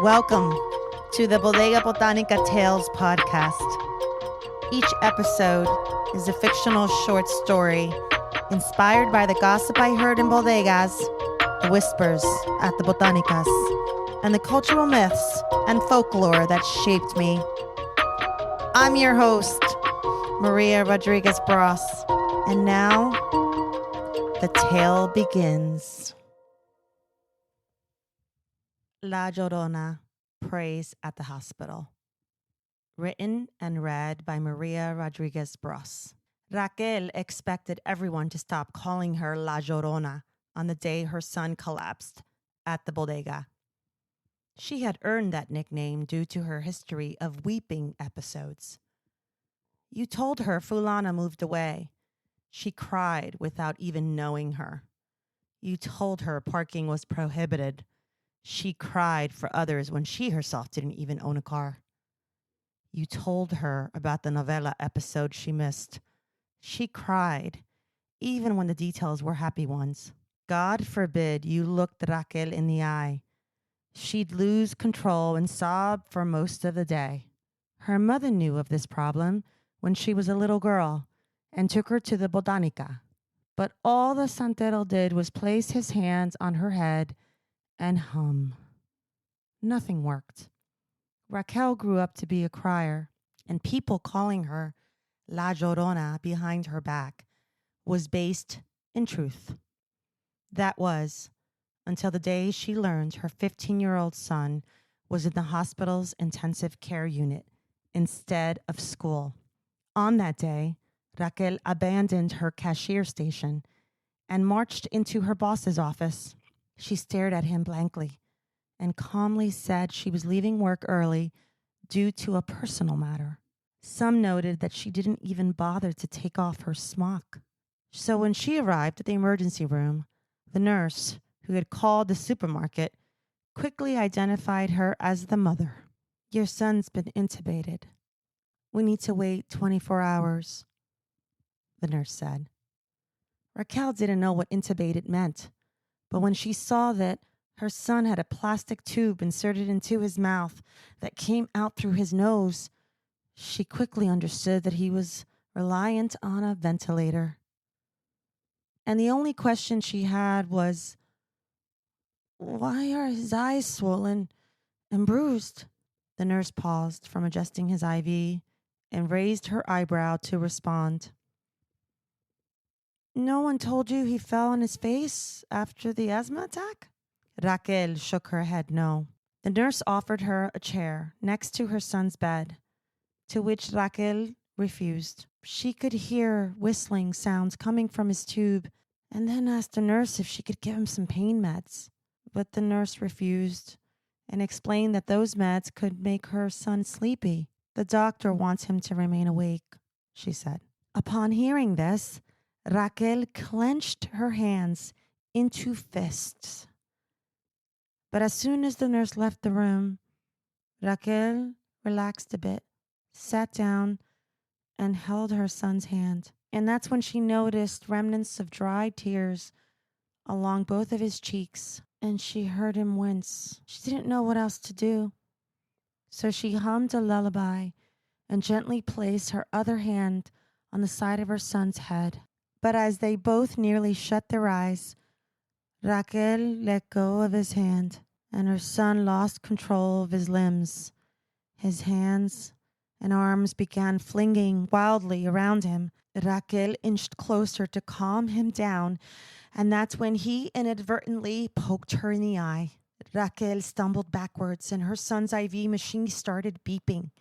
Welcome to the Bodega Botanica Tales podcast. Each episode is a fictional short story inspired by the gossip I heard in bodegas, the whispers at the botanicas, and the cultural myths and folklore that shaped me. I'm your host, Maria Rodriguez Bros, and now the tale begins. La Llorona prays at the hospital. Written and read by Maria Rodriguez Bros. Raquel expected everyone to stop calling her La Llorona on the day her son collapsed at the bodega. She had earned that nickname due to her history of weeping episodes. You told her Fulana moved away. She cried without even knowing her. You told her parking was prohibited. She cried for others when she herself didn't even own a car. You told her about the novela episode she missed. She cried, even when the details were happy ones. God forbid you looked Raquel in the eye. She'd lose control and sob for most of the day. Her mother knew of this problem when she was a little girl and took her to the botanica. But all the santero did was place his hands on her head and hum. Nothing worked. Raquel grew up to be a crier, and people calling her La Llorona behind her back was based in truth. That was until the day she learned her 15-year-old son was in the hospital's intensive care unit instead of school. On that day, Raquel abandoned her cashier station and marched into her boss's office. She stared at him blankly and calmly said she was leaving work early due to a personal matter. Some noted that she didn't even bother to take off her smock. So when she arrived at the emergency room, the nurse, who had called the supermarket, quickly identified her as the mother. "Your son's been intubated. We need to wait 24 hours, the nurse said. Raquel didn't know what intubated meant, but when she saw that her son had a plastic tube inserted into his mouth that came out through his nose, she quickly understood that he was reliant on a ventilator. And the only question she had was, why are his eyes swollen and bruised? The nurse paused from adjusting his IV and raised her eyebrow to respond. No one told you he fell on his face after the asthma attack? Raquel shook her head no. The nurse offered her a chair next to her son's bed, to which Raquel refused. She could hear whistling sounds coming from his tube and then asked the nurse if she could give him some pain meds. But the nurse refused and explained that those meds could make her son sleepy. The doctor wants him to remain awake, she said. Upon hearing this, Raquel clenched her hands into fists. But as soon as the nurse left the room, Raquel relaxed a bit, sat down, and held her son's hand. And that's when she noticed remnants of dried tears along both of his cheeks, and she heard him wince. She didn't know what else to do. So she hummed a lullaby and gently placed her other hand on the side of her son's head. But as they both nearly shut their eyes, Raquel let go of his hand, and her son lost control of his limbs. His hands and arms began flinging wildly around him. Raquel inched closer to calm him down, and that's when he inadvertently poked her in the eye. Raquel stumbled backwards, and her son's IV machine started beeping.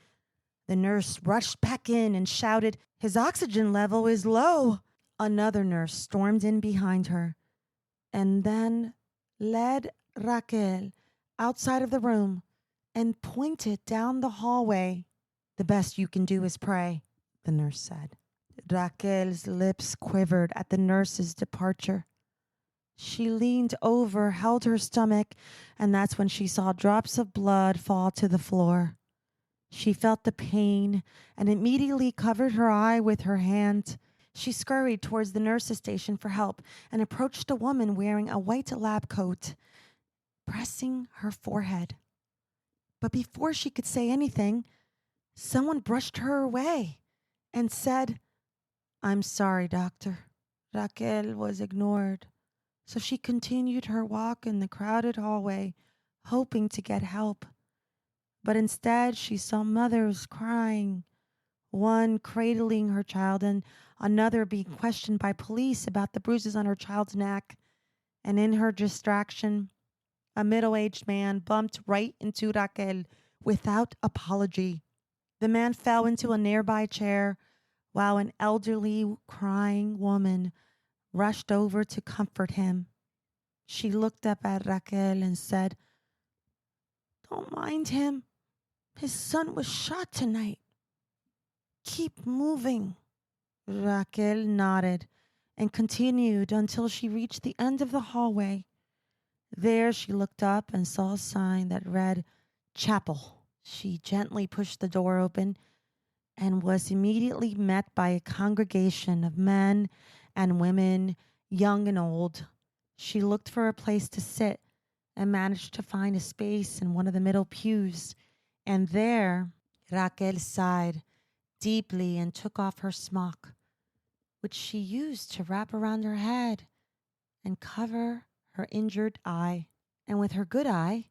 The nurse rushed back in and shouted, "His oxygen level is low." Another nurse stormed in behind her and then led Raquel outside of the room and pointed down the hallway. The best you can do is pray, the nurse said. Raquel's lips quivered at the nurse's departure. She leaned over, held her stomach, and that's when she saw drops of blood fall to the floor. She felt the pain and immediately covered her eye with her hand. She scurried towards the nurse's station for help and approached a woman wearing a white lab coat, pressing her forehead. But before she could say anything, someone brushed her away and said, "I'm sorry, doctor." Raquel was ignored, so she continued her walk in the crowded hallway, hoping to get help. But instead, she saw mothers crying, one cradling her child and another being questioned by police about the bruises on her child's neck. And in her distraction, a middle-aged man bumped right into Raquel without apology. The man fell into a nearby chair while an elderly, crying woman rushed over to comfort him. She looked up at Raquel and said, "Don't mind him. His son was shot tonight. Keep moving." Raquel nodded and continued until she reached the end of the hallway. There she looked up and saw a sign that read "Chapel." She gently pushed the door open and was immediately met by a congregation of men and women, young and old. She looked for a place to sit and managed to find a space in one of the middle pews. And there, Raquel sighed deeply and took off her smock, which she used to wrap around her head and cover her injured eye. And with her good eye,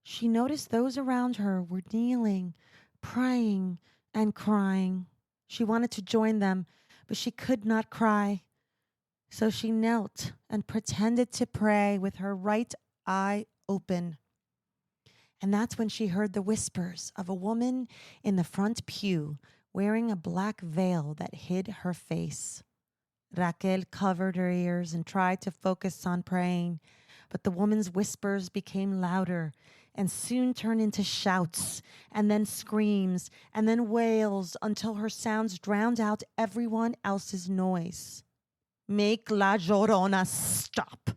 she noticed those around her were kneeling, praying, and crying. She wanted to join them, but she could not cry. So she knelt and pretended to pray with her right eye open. And that's when she heard the whispers of a woman in the front pew wearing a black veil that hid her face. Raquel covered her ears and tried to focus on praying, but the woman's whispers became louder and soon turned into shouts and then screams and then wails until her sounds drowned out everyone else's noise. "Make La Llorona stop,"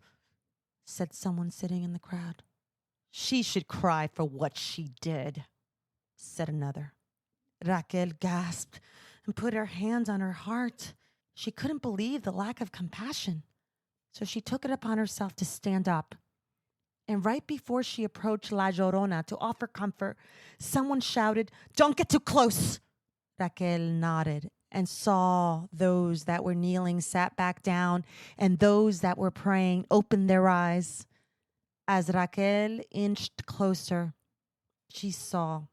said someone sitting in the crowd. "She should cry for what she did," said another. Raquel gasped and put her hand on her heart. She couldn't believe the lack of compassion, so she took it upon herself to stand up. And right before she approached La Llorona to offer comfort, someone shouted, "Don't get too close." Raquel nodded and saw those that were kneeling sat back down and those that were praying opened their eyes. As Raquel inched closer, she saw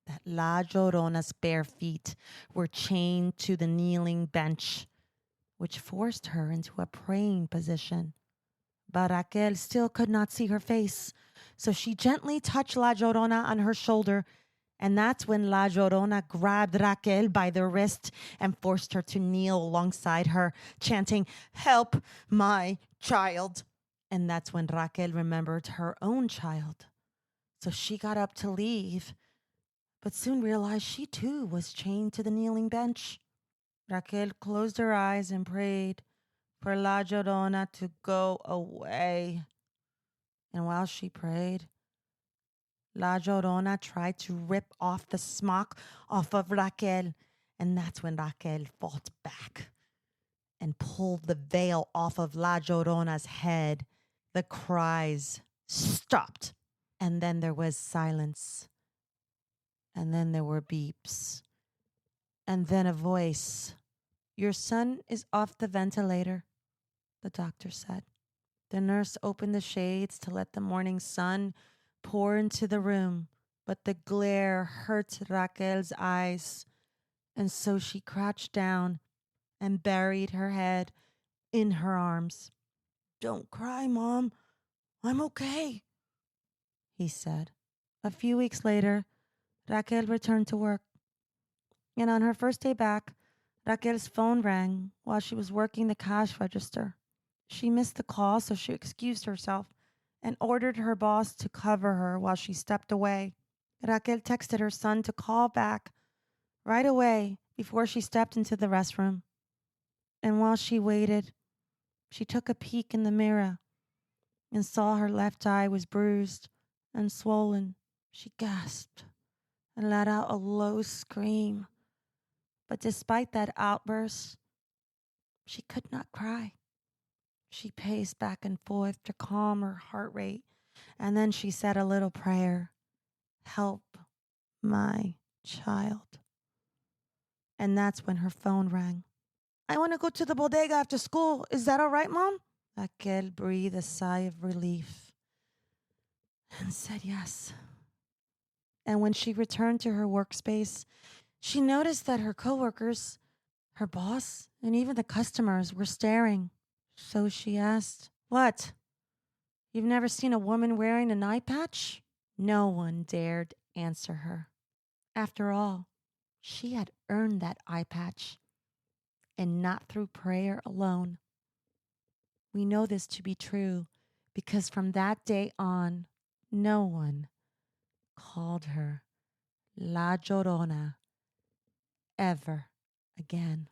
that La Llorona's bare feet were chained to the kneeling bench, which forced her into a praying position. But Raquel still could not see her face, so she gently touched La Llorona on her shoulder, and that's when La Llorona grabbed Raquel by the wrist and forced her to kneel alongside her, chanting, "Help my child." And that's when Raquel remembered her own child. So she got up to leave, but soon realized she too was chained to the kneeling bench. Raquel closed her eyes and prayed for La Llorona to go away. And while she prayed, La Llorona tried to rip off the smock off of Raquel, and that's when Raquel fought back and pulled the veil off of La Llorona's head. The cries stopped, and then there was silence, and then there were beeps, and then a voice. "Your son is off the ventilator," the doctor said. The nurse opened the shades to let the morning sun pour into the room, but the glare hurt Raquel's eyes, and so she crouched down and buried her head in her arms. "Don't cry, Mom. I'm okay," he said. A few weeks later, Raquel returned to work, and on her first day back, Raquel's phone rang while she was working the cash register. She missed the call, so she excused herself and ordered her boss to cover her while she stepped away. Raquel texted her son to call back right away before she stepped into the restroom. And while she waited, she took a peek in the mirror and saw her left eye was bruised and swollen. She gasped and let out a low scream. But despite that outburst, she could not cry. She paced back and forth to calm her heart rate, and then she said a little prayer. Help my child. And that's when her phone rang. I want to go to the bodega after school. Is that all right, Mom? Raquel breathed a sigh of relief and said yes. And when she returned to her workspace, she noticed that her coworkers, her boss, and even the customers were staring. So she asked, "What? You've never seen a woman wearing an eye patch?" No one dared answer her. After all, she had earned that eye patch, and not through prayer alone. We know this to be true because from that day on, no one called her La Llorona ever again.